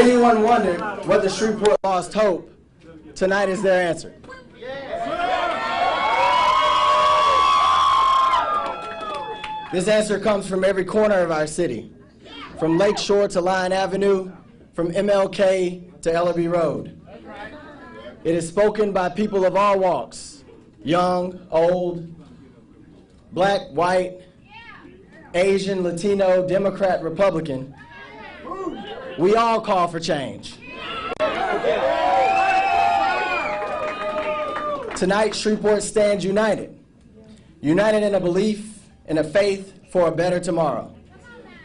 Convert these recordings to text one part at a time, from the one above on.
anyone wondered whether Shreveport lost hope, tonight is their answer. This answer comes from every corner of our city, from Lake Shore to Lyon Avenue, from MLK to Ellerby Road. It is spoken by people of all walks, young, old, black, white, Asian, Latino, Democrat, Republican. We all call for change. Tonight, Shreveport stands united. United in a belief and a faith for a better tomorrow,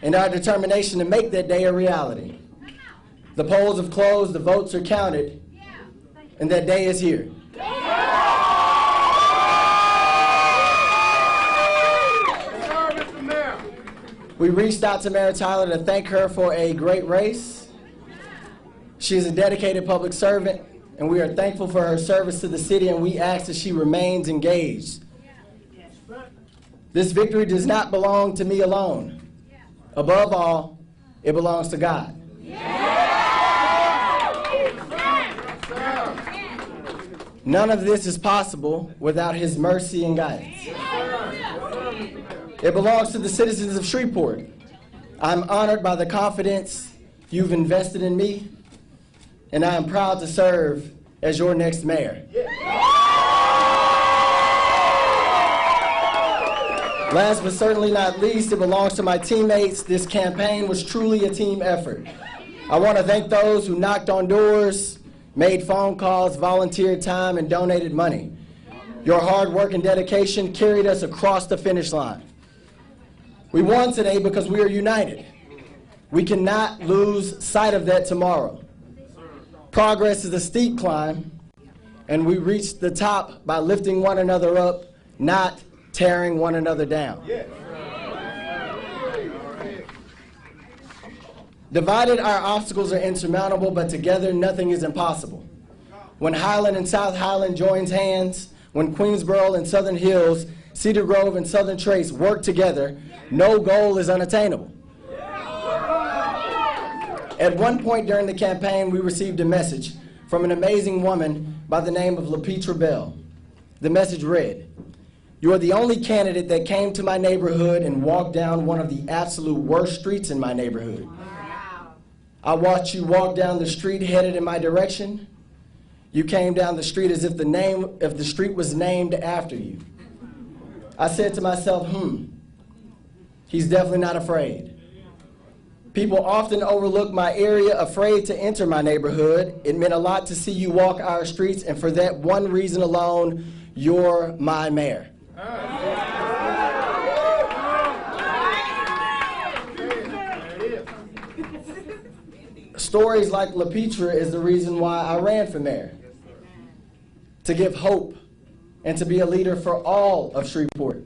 and our determination to make that day a reality. The polls have closed, the votes are counted, and that day is here. We reached out to Mayor Tyler to thank her for a great race. She is a dedicated public servant, and we are thankful for her service to the city, and we ask that she remains engaged. This victory does not belong to me alone. Above all, it belongs to God. None of this is possible without His mercy and guidance. It belongs to the citizens of Shreveport. I'm honored by the confidence you've invested in me, and I am proud to serve as your next mayor. Last but certainly not least, it belongs to my teammates. This campaign was truly a team effort. I want to thank those who knocked on doors, made phone calls, volunteered time, and donated money. Your hard work and dedication carried us across the finish line. We won today because we are united. We cannot lose sight of that tomorrow. Progress is a steep climb, and we reach the top by lifting one another up, not tearing one another down. Divided, our obstacles are insurmountable, but together nothing is impossible. When Highland and South Highland joins hands, when Queensboro and Southern Hills, Cedar Grove and Southern Trace work together, no goal is unattainable. At one point during the campaign, we received a message from an amazing woman by the name of LaPetra Bell. The message read, "You are the only candidate that came to my neighborhood and walked down one of the absolute worst streets in my neighborhood. I watched you walk down the street headed in my direction. You came down the street as if the street was named after you. I said to myself, he's definitely not afraid. People often overlook my area, afraid to enter my neighborhood. It meant a lot to see you walk our streets, and for that one reason alone, you're my mayor." Stories like LaPetra is the reason why I ran for mayor. To give hope and to be a leader for all of Shreveport.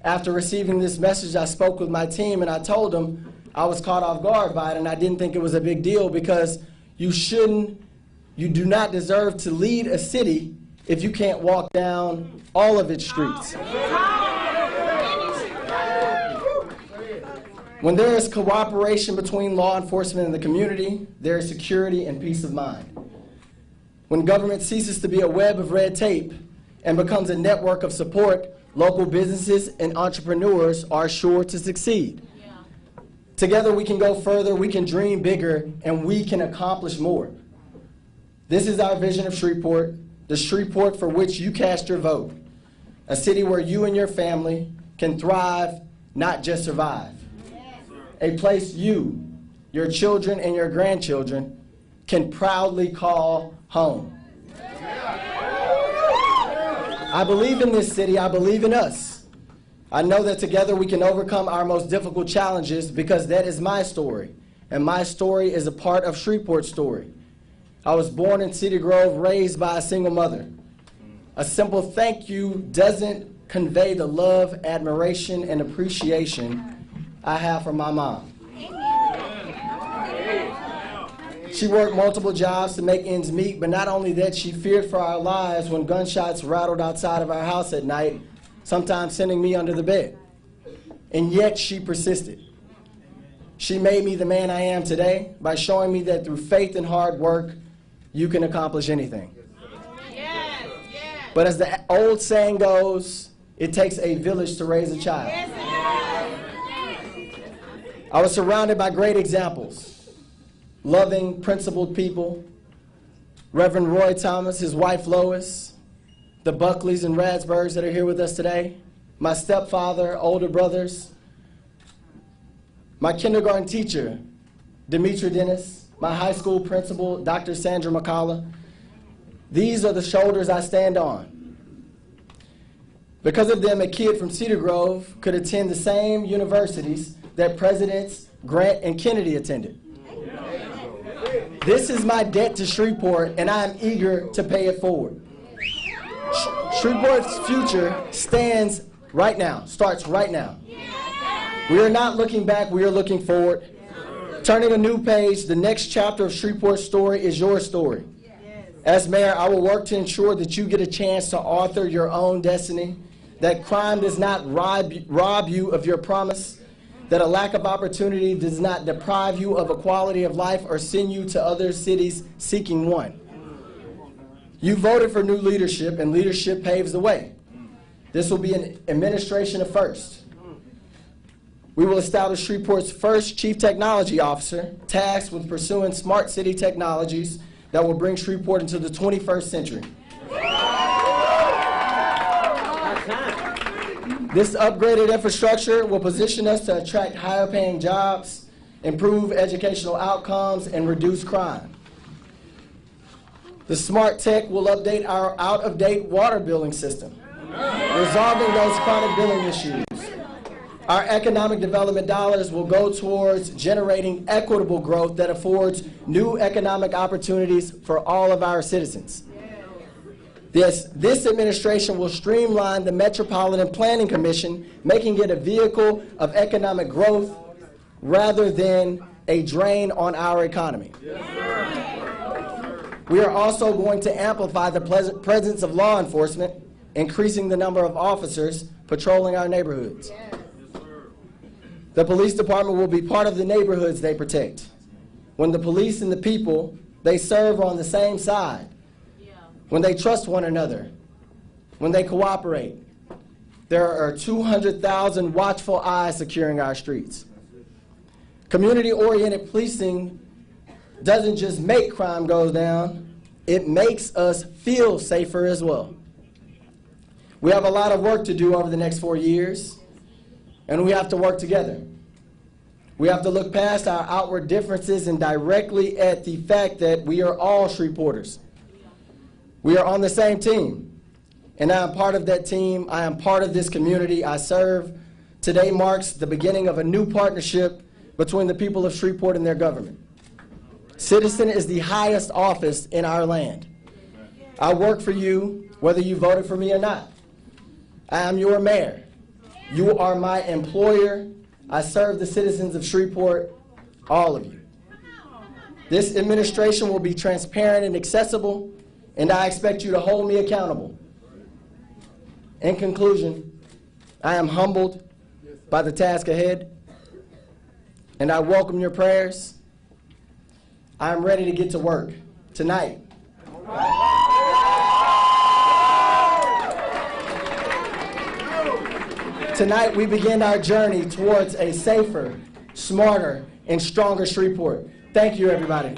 After receiving this message, I spoke with my team and I told them I was caught off guard by it, and I didn't think it was a big deal because you do not deserve to lead a city if you can't walk down all of its streets. When there is cooperation between law enforcement and the community, there is security and peace of mind. When government ceases to be a web of red tape and becomes a network of support, local businesses and entrepreneurs are sure to succeed. Together we can go further, we can dream bigger, and we can accomplish more. This is our vision of Shreveport, the Shreveport for which you cast your vote. A city where you and your family can thrive, not just survive. A place you, your children, and your grandchildren can proudly call home. I believe in this city, I believe in us. I know that together we can overcome our most difficult challenges because that is my story, and my story is a part of Shreveport's story. I was born in Cedar Grove, raised by a single mother. A simple thank you doesn't convey the love, admiration, and appreciation I have for my mom. She worked multiple jobs to make ends meet, but not only that, she feared for our lives when gunshots rattled outside of our house at night, sometimes sending me under the bed. And yet she persisted. She made me the man I am today by showing me that through faith and hard work, you can accomplish anything. Yes, yes. But as the old saying goes, it takes a village to raise a child. Yes, I was surrounded by great examples, loving, principled people. Reverend Roy Thomas, his wife Lois, the Buckleys and Radsburgs that are here with us today, my stepfather, older brothers, my kindergarten teacher, Demetra Dennis, my high school principal, Dr. Sandra McCullough. These are the shoulders I stand on. Because of them, a kid from Cedar Grove could attend the same universities that Presidents Grant and Kennedy attended. This is my debt to Shreveport, and I am eager to pay it forward. Shreveport's future stands right now, starts right now. We are not looking back, we are looking forward. Turning a new page, the next chapter of Shreveport's story is your story. As mayor, I will work to ensure that you get a chance to author your own destiny, that crime does not rob you of your promise, that a lack of opportunity does not deprive you of a quality of life or send you to other cities seeking one. You voted for new leadership, and leadership paves the way. This will be an administration of first. We will establish Shreveport's first chief technology officer, tasked with pursuing smart city technologies that will bring Shreveport into the 21st century. This upgraded infrastructure will position us to attract higher paying jobs, improve educational outcomes, and reduce crime. The smart tech will update our out-of-date water billing system, resolving those chronic billing issues. Our economic development dollars will go towards generating equitable growth that affords new economic opportunities for all of our citizens. This administration will streamline the Metropolitan Planning Commission, making it a vehicle of economic growth rather than a drain on our economy. We are also going to amplify the presence of law enforcement, increasing the number of officers patrolling our neighborhoods. The police department will be part of the neighborhoods they protect. When the police and the people, they serve on the same side. When they trust one another. When they cooperate. There are 200,000 watchful eyes securing our streets. Community-oriented policing doesn't just make crime go down, it makes us feel safer as well. We have a lot of work to do over the next 4 years. And we have to work together. We have to look past our outward differences and directly at the fact that we are all Shreveporters. We are on the same team. And I am part of that team. I am part of this community I serve. Today marks the beginning of a new partnership between the people of Shreveport and their government. Citizen is the highest office in our land. I work for you whether you voted for me or not. I am your mayor. You are my employer. I serve the citizens of Shreveport, all of you. This administration will be transparent and accessible, and I expect you to hold me accountable. In conclusion, I am humbled by the task ahead, and I welcome your prayers. I am ready to get to work tonight. Tonight, we begin our journey towards a safer, smarter, and stronger Shreveport. Thank you, everybody.